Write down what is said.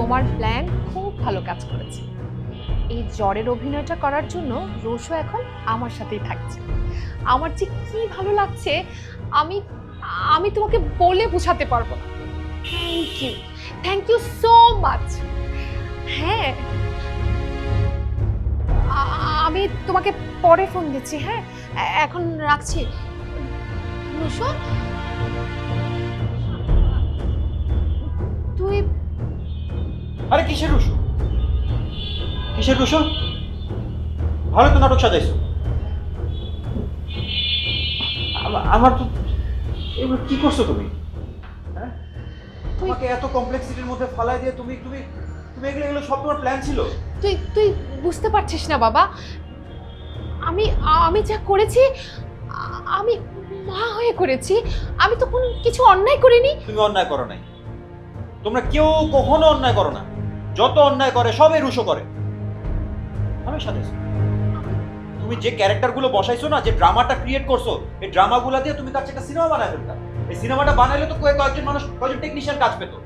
তোমার প্ল্যান খুব ভালো কাজ করেছে। এই জ্বরের অভিনয়টা করার জন্য রোশো এখন আমার সাথেই থাকছে। আমার যে কি ভালো লাগছে, আমি আমি তোমাকে বলে বোঝাতে পারবো না। Thank you so much. হ্যাঁ, আমি তোমাকে পরে ফোন দিচ্ছি। হ্যাঁ, এখন রাখছি। রোশো, তুই আরে কিসের রুশো? কিসের রুশো? ভালো তো নাটক সাজাইছো। আমার তো এবার কি করছো তুমি? হ্যাঁ, তোমাকে এত কমপ্লেক্সিটির মধ্যে ফালাই দিয়ে তুমি তুমি তুমি এগুলো সব তোমার প্ল্যান ছিল? তুই তুই বুঝতে পারছিস না বাবা। আমি আমি যা করেছি, আমি মা হয়ে করেছি। আমি তো কোনো কিছু অন্যায় করিনি। তুমি অন্যায় করো নাই। তোমরা কেউ কখনো অন্যায় করো না। যত অন্যায় করে সবই রুশো করে। আমি সাজাইছো। তুমি যে ক্যারেক্টারগুলো বসাইছো না, যে ড্রামাটা ক্রিয়েট করছো, এই ড্রামাগুলো দিয়ে তুমি তার একটা সিনেমা বানায় ফেলতা। এই সিনেমাটা বানাইলে তো কয়েকজন মানুষ, কয়েকজন টেকনিশিয়ান কাজ পেতো।